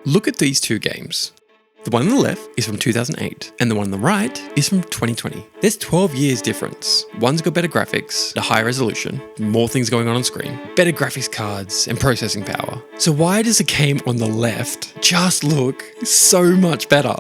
Look at these two games. The one on the left is from 2008 and the one on the right is from 2020. There's 12 years difference. One's got better graphics, a higher resolution, more things going on screen, better graphics cards and processing power. So why does the game on the left just look so much better?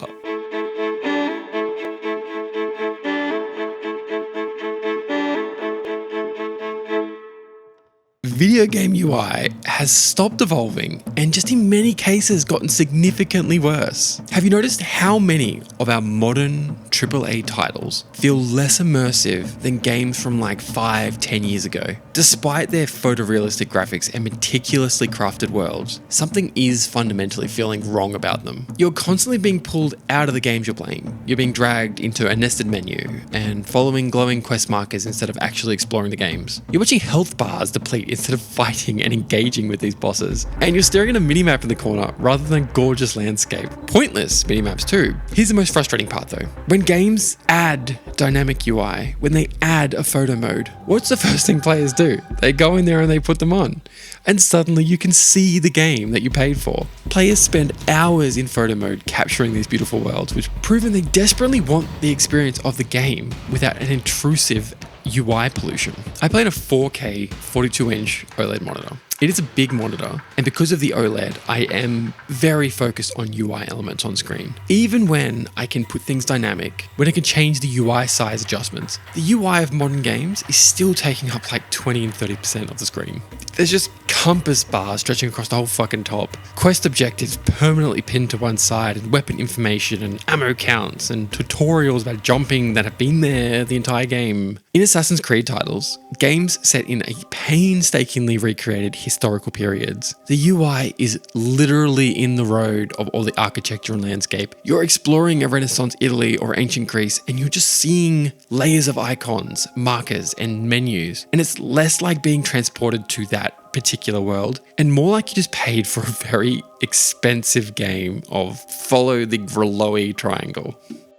Video game UI has stopped evolving and just in many cases gotten significantly worse. Have you noticed how many of our modern AAA titles feel less immersive than games from like 5-10 years ago? Despite their photorealistic graphics and meticulously crafted worlds, something is fundamentally feeling wrong about them. You're constantly being pulled out of the games you're playing. You're being dragged into a nested menu and following glowing quest markers instead of actually exploring the games. You're watching health bars deplete instead of fighting and engaging with these bosses. And you're staring at a minimap in the corner rather than gorgeous landscape. Pointless minimaps too. Here's the most frustrating part though. When games add dynamic UI, when they add a photo mode, what's the first thing players do? They go in there and they put them on. And suddenly you can see the game that you paid for. Players spend hours in photo mode capturing these beautiful worlds, which proven they desperately want the experience of the game without an intrusive UI pollution. I play on a 4K 42-inch OLED monitor. It is a big monitor, and because of the OLED, I am very focused on UI elements on screen. Even when I can put things dynamic, when I can change the UI size adjustments, the UI of modern games is still taking up like 20 and 30% of the screen. There's just compass bars stretching across the whole fucking top, quest objectives permanently pinned to one side, and weapon information and ammo counts and tutorials about jumping that have been there the entire game. In Assassin's Creed titles, games set in a painstakingly recreated historical periods, the UI is literally in the road of all the architecture and landscape. You're exploring a Renaissance Italy or ancient Greece and you're just seeing layers of icons, markers and menus, and it's less like being transported to that particular world and more like you just paid for a very expensive game of follow the Grellowy triangle.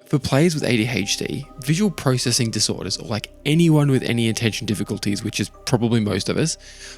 For players with ADHD, visual processing disorders, or like anyone with any attention difficulties, which is probably most of us,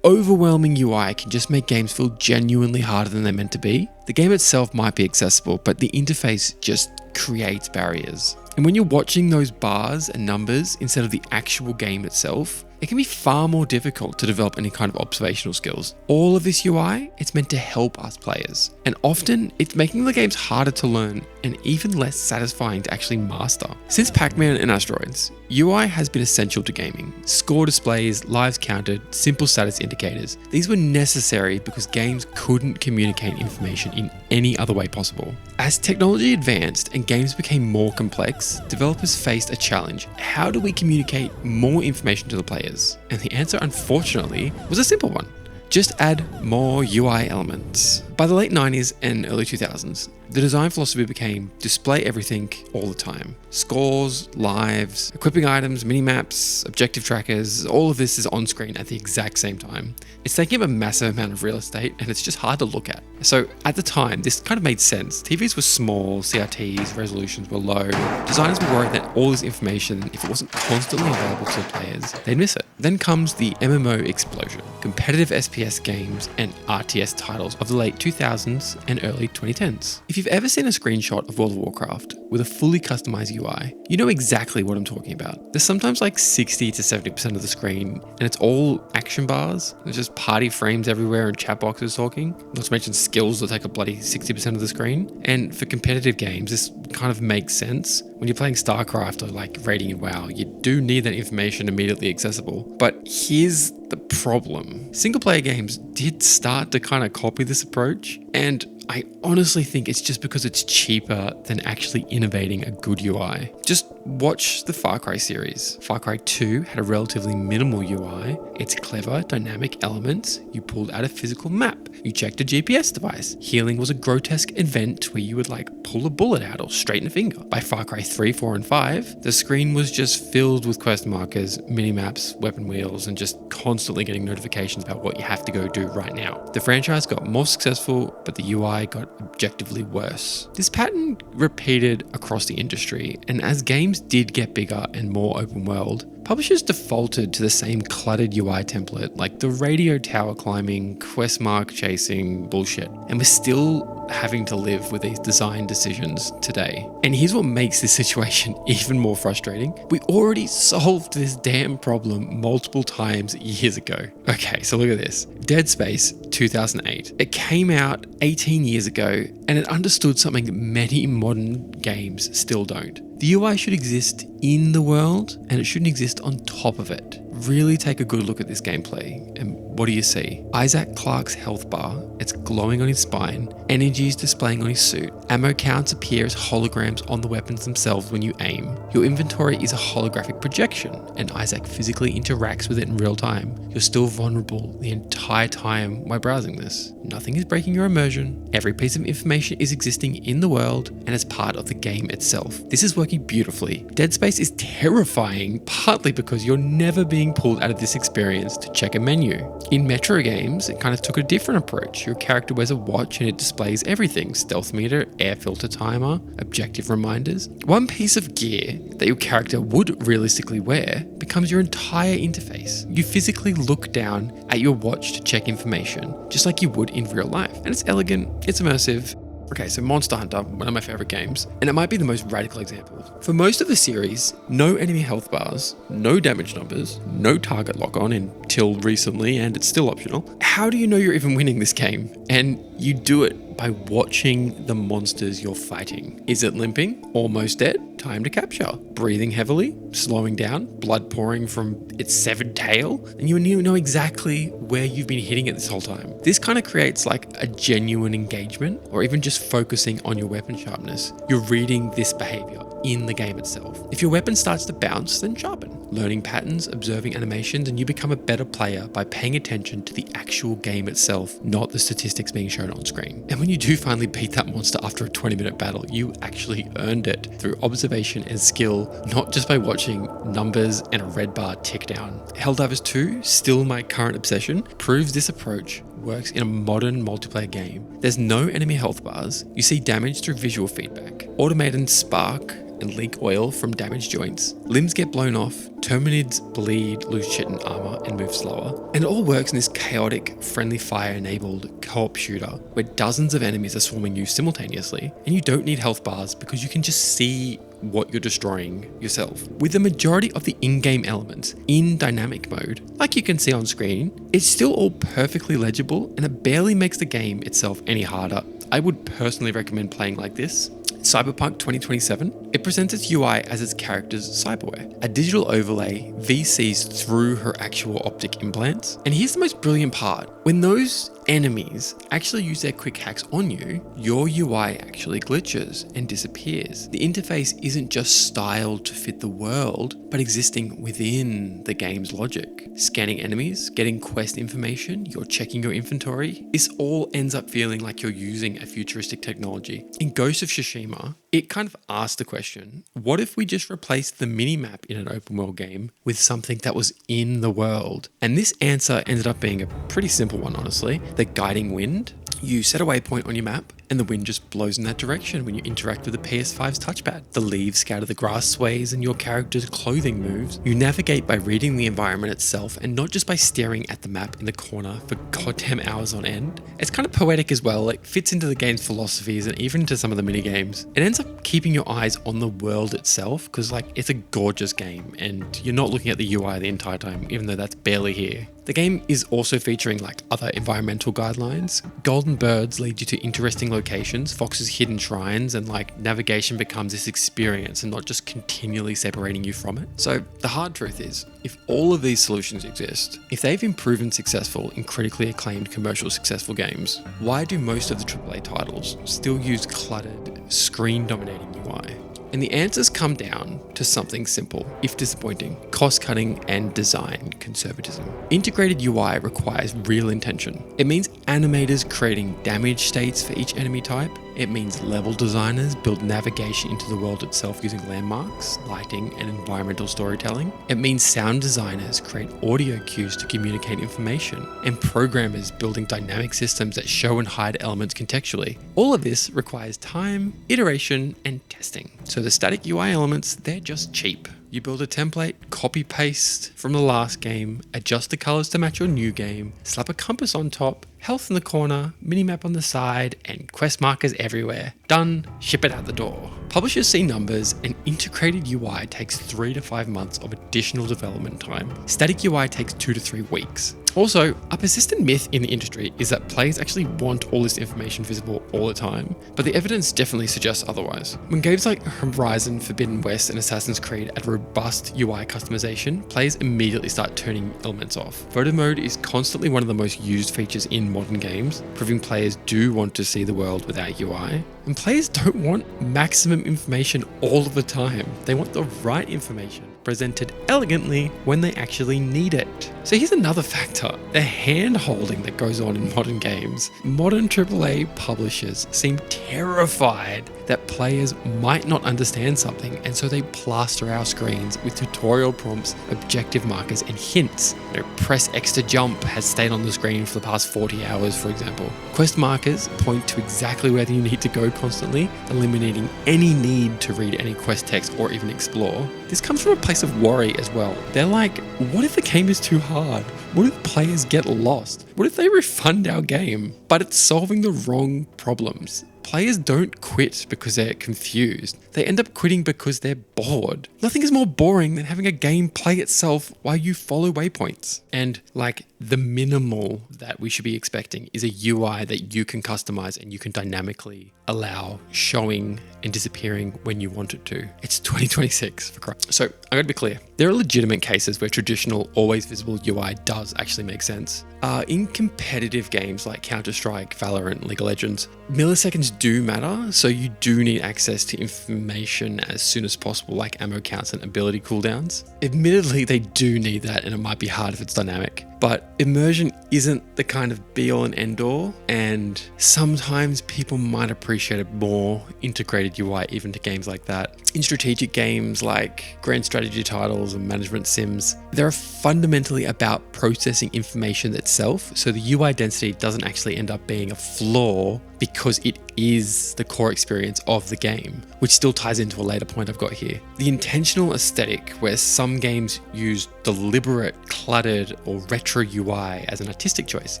overwhelming UI can just make games feel genuinely harder than they're meant to be. The game itself might be accessible, but the interface just creates barriers. And when you're watching those bars and numbers instead of the actual game itself, it can be far more difficult to develop any kind of observational skills. All of this UI, it's meant to help us players. And often, it's making the games harder to learn and even less satisfying to actually master. Since Pac-Man and Asteroids, UI has been essential to gaming. Score displays, lives counted, simple status indicators. These were necessary because games couldn't communicate information in any other way possible. As technology advanced and games became more complex, developers faced a challenge. How do we communicate more information to the players? And the answer, unfortunately, was a simple one. Just add more UI elements. By the late 90s and early 2000s, the design philosophy became display everything all the time. Scores, lives, equipping items, minimaps, objective trackers, all of this is on screen at the exact same time. It's taking up a massive amount of real estate and it's just hard to look at. So at the time, this kind of made sense. TVs were small, CRTs, resolutions were low. Designers were worried that all this information, if it wasn't constantly available to players, they'd miss it. Then comes the MMO explosion, competitive SPS games and RTS titles of the late 2000s and early 2010s. If you've ever seen a screenshot of World of Warcraft with a fully customized UI, you know exactly what I'm talking about. There's sometimes like 60 to 70% of the screen and it's all action bars. There's just party frames everywhere and chat boxes talking. Not to mention skills that take a bloody 60% of the screen. And for competitive games, this kind of makes sense. When you're playing StarCraft or like raiding in WoW, you do need that information immediately accessible. But here's the problem. Single player games did start to kind of copy this approach, and I honestly think it's just because it's cheaper than actually innovating a good UI. Just watch the Far Cry series. Far Cry 2 had a relatively minimal UI. It's clever, dynamic elements. You pulled out a physical map. You checked a GPS device. Healing was a grotesque event where you would like pull a bullet out or straighten a finger. By Far Cry 3, 4, and 5, the screen was just filled with quest markers, minimaps, weapon wheels, and just constantly getting notifications about what you have to go do right now. The franchise got more successful, but the UI got objectively worse. This pattern repeated across the industry, and as games did get bigger and more open world, publishers defaulted to the same cluttered UI template, like the radio tower climbing, quest mark chasing bullshit, and we're still having to live with these design decisions today. And here's what makes this situation even more frustrating. We already solved this damn problem multiple times years ago. Okay, so look at this. Dead Space 2008. It came out 18 years ago and it understood something many modern games still don't. The UI should exist in the world and it shouldn't exist on top of it. Really take a good look at this gameplay, and what do you see? Isaac Clarke's health bar, it's glowing on his spine, energy is displaying on his suit, ammo counts appear as holograms on the weapons themselves when you aim. Your inventory is a holographic projection, and Isaac physically interacts with it in real time. You're still vulnerable the entire time while browsing this. Nothing is breaking your immersion, every piece of information is existing in the world, and is part of the game itself. This is working beautifully. Dead Space is terrifying, partly because you're never being pulled out of this experience to check a menu. In Metro games, it kind of took a different approach. Your character wears a watch and it displays everything: stealth meter, air filter timer, objective reminders. One piece of gear that your character would realistically wear becomes your entire interface. You physically look down at your watch to check information, just like you would in real life. And it's elegant, it's immersive. Okay, so Monster Hunter, one of my favorite games, and it might be the most radical example. For most of the series, no enemy health bars, no damage numbers, no target lock-on until recently, and it's still optional. How do you know you're even winning this game? And you do it by watching the monsters you're fighting. Is it limping? Almost dead? Time to capture. Breathing heavily? Slowing down? Blood pouring from its severed tail? And you know exactly where you've been hitting it this whole time. This kind of creates like a genuine engagement, or even just focusing on your weapon sharpness. You're reading this behavior in the game itself. If your weapon starts to bounce, then sharpen. Learning patterns, observing animations, and you become a better player by paying attention to the actual game itself, not the statistics being shown on screen. And when you do finally beat that monster after a 20-minute battle, you actually earned it through observation and skill, not just by watching numbers and a red bar tick down. Helldivers 2, still my current obsession, proves this approach works in a modern multiplayer game. There's no enemy health bars. You see damage through visual feedback. Automated spark and leak oil from damaged joints. Limbs get blown off, Terminids bleed, lose shit in armor, and move slower. And it all works in this chaotic, friendly fire-enabled co-op shooter where dozens of enemies are swarming you simultaneously, and you don't need health bars because you can just see what you're destroying yourself. With the majority of the in-game elements in dynamic mode, like you can see on screen, it's still all perfectly legible and it barely makes the game itself any harder. I would personally recommend playing like this. Cyberpunk 2027, it presents its UI as its character's cyberware. A digital overlay V sees through her actual optic implants. And here's the most brilliant part. When those enemies actually use their quick hacks on you, your UI actually glitches and disappears. The interface isn't just styled to fit the world, but existing within the game's logic. Scanning enemies, getting quest information, you're checking your inventory. This all ends up feeling like you're using a futuristic technology. In Ghost of Tsushima, it kind of asked the question, what if we just replaced the minimap in an open world game with something that was in the world? And this answer ended up being a pretty simple one, honestly. The guiding wind. You set a waypoint on your map and the wind just blows in that direction when you interact with the PS5's touchpad. The leaves scatter, the grass sways, and your character's clothing moves. You navigate by reading the environment itself and not just by staring at the map in the corner for goddamn hours on end. It's kind of poetic as well, like fits into the game's philosophies and even into some of the mini games. It ends up keeping your eyes on the world itself because like it's a gorgeous game and you're not looking at the UI the entire time, even though that's barely here. The game is also featuring like other environmental guidelines. Golden birds lead you to interesting locations, foxes hidden shrines, and like navigation becomes this experience and not just continually separating you from it. So the hard truth is, if all of these solutions exist, if they've been proven successful in critically acclaimed commercial successful games, why do most of the AAA titles still use cluttered, screen-dominating UI? And the answers come down to something simple, if disappointing: cost cutting and design conservatism. Integrated UI requires real intention. It means animators creating damage states for each enemy type. It means level designers build navigation into the world itself using landmarks, lighting, and environmental storytelling. It means sound designers create audio cues to communicate information, and programmers building dynamic systems that show and hide elements contextually. All of this requires time, iteration, and testing. So the static UI elements, they're just cheap. You build a template, copy paste from the last game, adjust the colors to match your new game, slap a compass on top, health in the corner, minimap on the side, and quest markers everywhere. Done, ship it out the door. Publishers see numbers, and integrated UI takes 3 to 5 months of additional development time. Static UI takes 2 to 3 weeks. Also, a persistent myth in the industry is that players actually want all this information visible all the time, but the evidence definitely suggests otherwise. When games like Horizon, Forbidden West, and Assassin's Creed add robust UI customization, players immediately start turning elements off. Photo mode is constantly one of the most used features in modern games, proving players do want to see the world without UI. And players don't want maximum information all of the time. They want the right information presented elegantly when they actually need it. So here's another factor, the hand-holding that goes on in modern games. Modern AAA publishers seem terrified that players might not understand something, and so they plaster our screens with tutorial prompts, objective markers, and hints. Press X to jump has stayed on the screen for the past 40 hours, for example. Quest markers point to exactly where you need to go constantly, eliminating any need to read any quest text or even explore. This comes from a place of worry as well. They're like, what if the game is too hard? What if players get lost? What if they refund our game? But it's solving the wrong problems. Players don't quit because they're confused. They end up quitting because they're bored. Nothing is more boring than having a game play itself while you follow waypoints. And like the minimal that we should be expecting is a UI that you can customize and you can dynamically allow showing and disappearing when you want it to. It's 2026 for Christ. So I gotta be clear. There are legitimate cases where traditional always visible UI does actually make sense. In competitive games like Counter-Strike, Valorant, League of Legends, milliseconds do matter, so you do need access to information as soon as possible, like ammo counts and ability cooldowns. Admittedly, they do need that, and it might be hard if it's dynamic. But immersion isn't the kind of be-all and end-all, and sometimes people might appreciate a more integrated UI even to games like that. In strategic games like grand strategy titles and management sims, they're fundamentally about processing information itself, so the UI density doesn't actually end up being a flaw because it is the core experience of the game, which still ties into a later point I've got here. The intentional aesthetic, where some games use deliberate, cluttered, or retro UI as an artistic choice,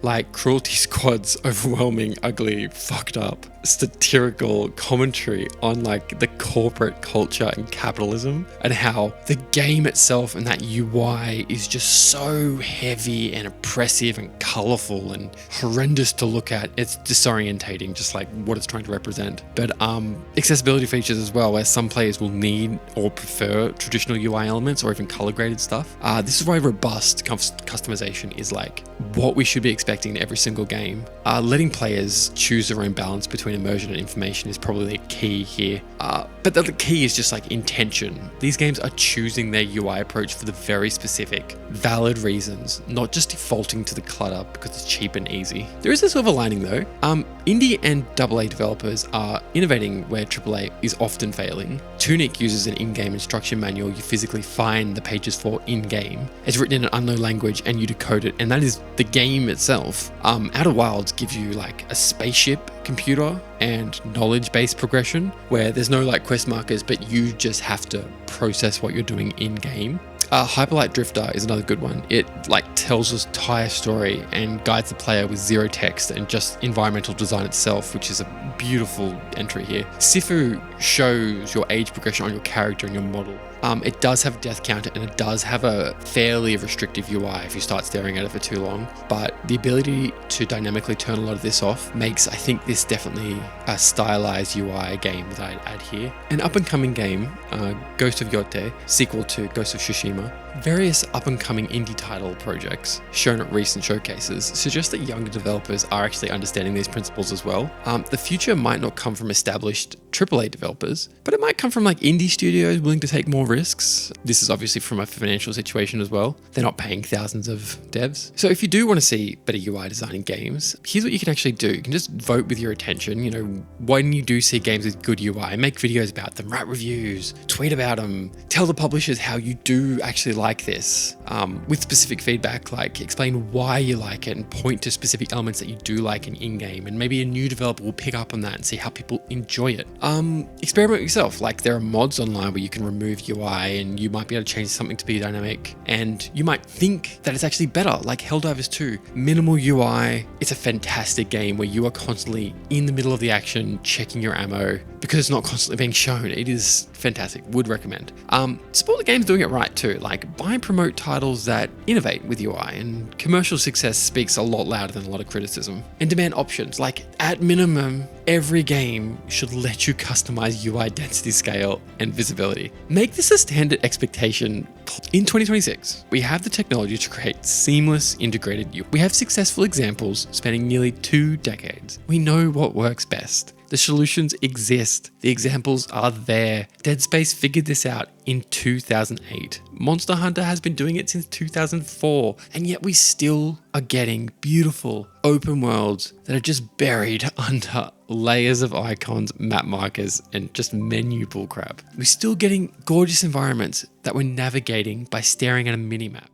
like Cruelty Squad's overwhelming, ugly, fucked up, satirical commentary on like the corporate culture and capitalism, and how the game itself and that UI is just so heavy and oppressive and colorful and horrendous to look at. It's disorientating, just like what it's trying to represent. But accessibility features as well, where some players will need or prefer traditional UI elements or even color graded stuff. This is why robust customization is like what we should be expecting in every single game. Letting players choose their own balance between immersion and information is probably the key here. But the key is just like intention. These games are choosing their UI approach for the very specific, valid reasons, not just defaulting to the clutter because it's cheap and easy. There is a silver lining though. Indie and AA developers are innovating where AAA is often failing. Tunic uses an in-game instruction manual you physically find the pages for in-game. It's written in an unknown language and you decode it, and that is the game itself. Outer Wilds gives you like a spaceship computer and knowledge-based progression where there's no like quest markers, but you just have to process what you're doing in-game. Hyperlight Drifter is another good one. It like tells this entire story and guides the player with zero text and just environmental design itself, which is a beautiful entry here. Sifu shows your age progression on your character and your model. It does have a death counter and it does have a fairly restrictive UI if you start staring at it for too long, but the ability to dynamically turn a lot of this off makes, I think, this definitely a stylized UI game that I'd add here. An up-and-coming game, Ghost of Yote, sequel to Ghost of Tsushima. Various up-and-coming indie title projects shown at recent showcases suggest that younger developers are actually understanding these principles as well. The future might not come from established AAA developers, but it might come from like indie studios willing to take more risks. This is obviously from a financial situation as well. They're not paying thousands of devs. So if you do want to see better UI design in games, here's what you can actually do. You can just vote with your attention. You know, when you do see games with good UI, make videos about them, write reviews, tweet about them, tell the publishers how you do actually like like this with specific feedback, like explain why you like it and point to specific elements that you do like in-game, and maybe a new developer will pick up on that and see how people enjoy it. Experiment yourself. Like there are mods online where you can remove UI and you might be able to change something to be dynamic, and you might think that it's actually better, like Helldivers 2. Minimal UI, it's a fantastic game where you are constantly in the middle of the action checking your ammo because it's not constantly being shown. It is fantastic, would recommend. Support the games doing it right too, like buy and promote titles that innovate with UI, and commercial success speaks a lot louder than a lot of criticism. And demand options, like at minimum, every game should let you customize UI density, scale, and visibility. Make this a standard expectation. In 2026, we have the technology to create seamless integrated UI. We have successful examples spanning nearly 2 decades. We know what works best. The solutions exist. The examples are there. Dead Space figured this out in 2008. Monster Hunter has been doing it since 2004, and yet we still are getting beautiful open worlds that are just buried under layers of icons, map markers, and just menu bullcrap. We're still getting gorgeous environments that we're navigating by staring at a minimap.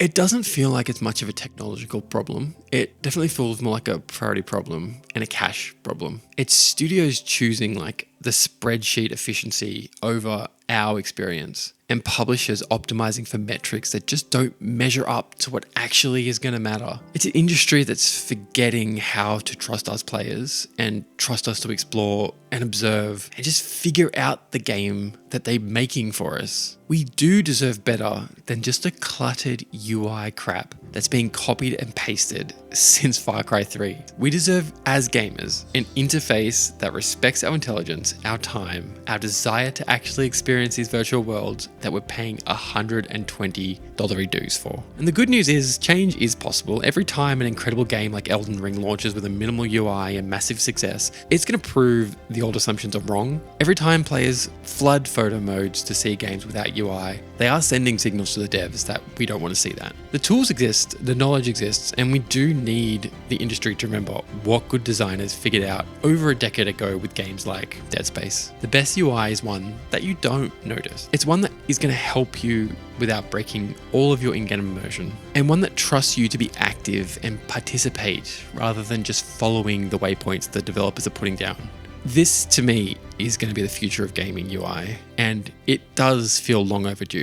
It doesn't feel like it's much of a technological problem. It definitely feels more like a priority problem and a cash problem. It's studios choosing like the spreadsheet efficiency over our experience, and publishers optimizing for metrics that just don't measure up to what actually is going to matter. It's an industry that's forgetting how to trust us players and trust us to explore and observe and just figure out the game that they're making for us. We do deserve better than just a cluttered UI crap that's being copied and pasted since Far Cry 3. We deserve, as gamers, an interface that respects our intelligence, our time, our desire to actually experience these virtual worlds that we're paying $120 dues for. And the good news is, change is possible. Every time an incredible game like Elden Ring launches with a minimal UI and massive success, it's going to prove the old assumptions are wrong. Every time players flood photo modes to see games without UI, they are sending signals to the devs that we don't want to see that. The tools exist, the knowledge exists, and we do need the industry to remember what good designers figured out over a decade ago with games like Dead Space. The best UI is one that you don't notice. It's one that is going to help you without breaking all of your in-game immersion, and one that trusts you to be active and participate rather than just following the waypoints the developers are putting down. This, to me, is going to be the future of gaming UI, and it does feel long overdue.